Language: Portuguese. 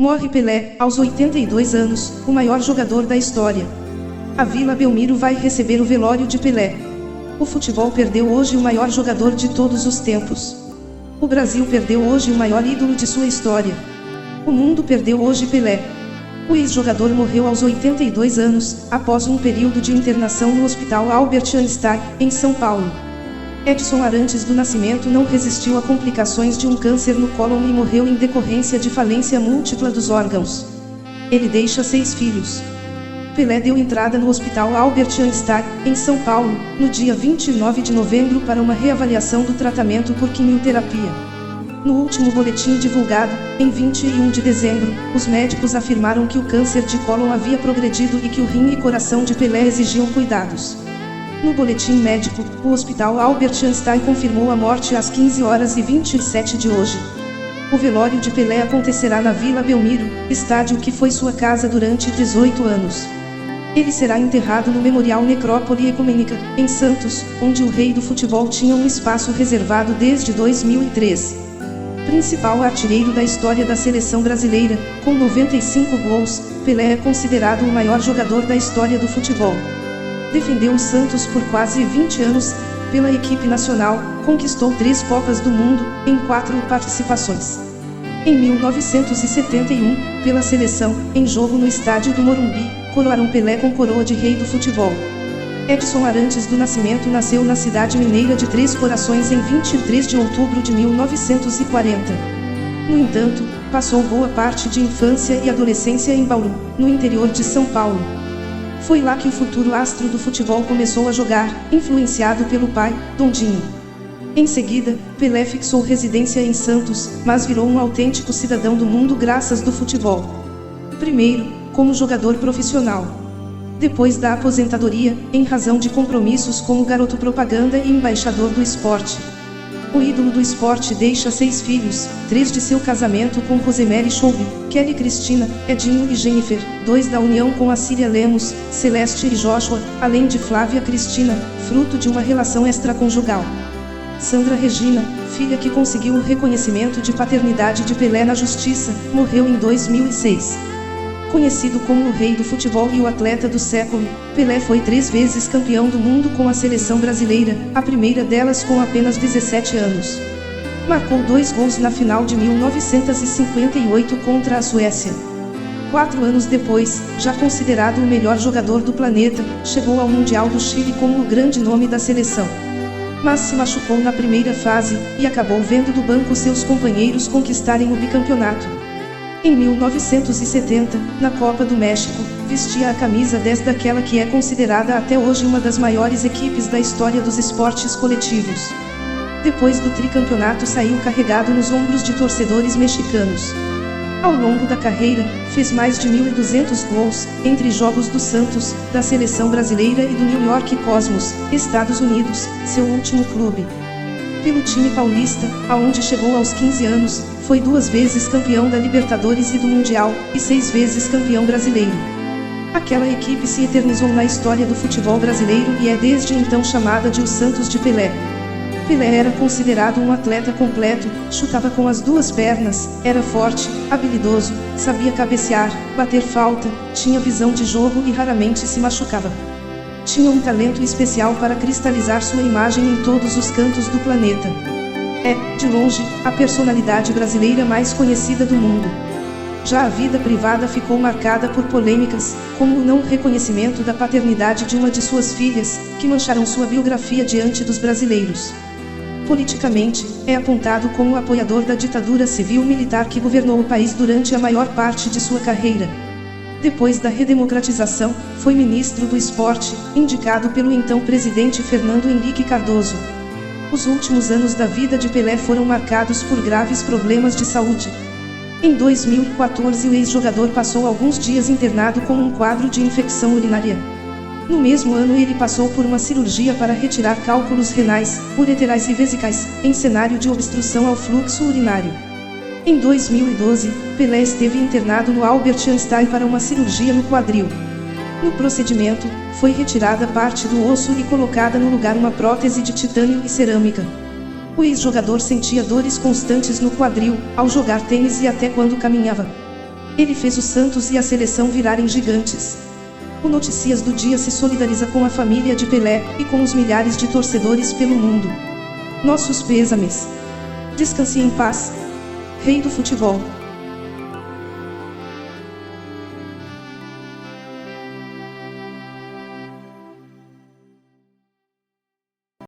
Morre Pelé, aos 82 anos, o maior jogador da história. A Vila Belmiro vai receber o velório de Pelé. O futebol perdeu hoje o maior jogador de todos os tempos. O Brasil perdeu hoje o maior ídolo de sua história. O mundo perdeu hoje Pelé. O ex-jogador morreu aos 82 anos, após um período de internação no Hospital Albert Einstein, em São Paulo. Edson Arantes do Nascimento não resistiu a complicações de um câncer no cólon e morreu em decorrência de falência múltipla dos órgãos. Ele deixa 6 filhos. Pelé deu entrada no Hospital Albert Einstein, em São Paulo, no dia 29 de novembro para uma reavaliação do tratamento por quimioterapia. No último boletim divulgado, em 21 de dezembro, os médicos afirmaram que o câncer de cólon havia progredido e que o rim e coração de Pelé exigiam cuidados. No boletim médico, o Hospital Albert Einstein confirmou a morte às 15h27 de hoje. O velório de Pelé acontecerá na Vila Belmiro, estádio que foi sua casa durante 18 anos. Ele será enterrado no Memorial Necrópole Ecumênica, em Santos, onde o rei do futebol tinha um espaço reservado desde 2003. Principal artilheiro da história da seleção brasileira, com 95 gols, Pelé é considerado o maior jogador da história do futebol. Defendeu o Santos por quase 20 anos, pela equipe nacional, conquistou 3 Copas do Mundo, em 4 participações. Em 1971, pela seleção, em jogo no estádio do Morumbi, coroaram Pelé com coroa de rei do futebol. Edson Arantes do Nascimento nasceu na cidade mineira de Três Corações em 23 de outubro de 1940. No entanto, passou boa parte de infância e adolescência em Bauru, no interior de São Paulo. Foi lá que o futuro astro do futebol começou a jogar, influenciado pelo pai, Dondinho. Em seguida, Pelé fixou residência em Santos, mas virou um autêntico cidadão do mundo graças do futebol. Primeiro, como jogador profissional. Depois da aposentadoria, em razão de compromissos como garoto propaganda e embaixador do esporte. O ídolo do esporte deixa 6 filhos, 3 de seu casamento com Rosemary Choube, Kelly Cristina, Edinho e Jennifer, 2 da união com Assíria Lemos, Celeste e Joshua, além de Flávia Cristina, fruto de uma relação extraconjugal. Sandra Regina, filha que conseguiu o reconhecimento de paternidade de Pelé na justiça, morreu em 2006. Conhecido como o rei do futebol e o atleta do século, Pelé foi 3 vezes campeão do mundo com a seleção brasileira, a primeira delas com apenas 17 anos. Marcou 2 gols na final de 1958 contra a Suécia. 4 anos depois, já considerado o melhor jogador do planeta, chegou ao Mundial do Chile como o grande nome da seleção. Mas se machucou na primeira fase, e acabou vendo do banco seus companheiros conquistarem o bicampeonato. Em 1970, na Copa do México, vestia a camisa 10 daquela que é considerada até hoje uma das maiores equipes da história dos esportes coletivos. Depois do tricampeonato saiu carregado nos ombros de torcedores mexicanos. Ao longo da carreira, fez mais de 1.200 gols, entre jogos do Santos, da seleção brasileira e do New York Cosmos, Estados Unidos, seu último clube. Pelo time paulista, aonde chegou aos 15 anos, foi 2 vezes campeão da Libertadores e do Mundial, e 6 vezes campeão brasileiro. Aquela equipe se eternizou na história do futebol brasileiro e é desde então chamada de o Santos de Pelé. Pelé era considerado um atleta completo, chutava com as 2 pernas, era forte, habilidoso, sabia cabecear, bater falta, tinha visão de jogo e raramente se machucava. Tinha um talento especial para cristalizar sua imagem em todos os cantos do planeta. É, de longe, a personalidade brasileira mais conhecida do mundo. Já a vida privada ficou marcada por polêmicas, como o não reconhecimento da paternidade de uma de suas filhas, que mancharam sua biografia diante dos brasileiros. Politicamente, é apontado como apoiador da ditadura civil-militar que governou o país durante a maior parte de sua carreira. Depois da redemocratização, foi ministro do Esporte, indicado pelo então presidente Fernando Henrique Cardoso. Os últimos anos da vida de Pelé foram marcados por graves problemas de saúde. Em 2014, o ex-jogador passou alguns dias internado com um quadro de infecção urinária. No mesmo ano, ele passou por uma cirurgia para retirar cálculos renais, ureterais e vesicais, em cenário de obstrução ao fluxo urinário. Em 2012, Pelé esteve internado no Albert Einstein para uma cirurgia no quadril. No procedimento, foi retirada parte do osso e colocada no lugar uma prótese de titânio e cerâmica. O ex-jogador sentia dores constantes no quadril, ao jogar tênis e até quando caminhava. Ele fez o Santos e a seleção virarem gigantes. O Notícias do Dia se solidariza com a família de Pelé e com os milhares de torcedores pelo mundo. Nossos pêsames. Descanse em paz, Rei do Futebol.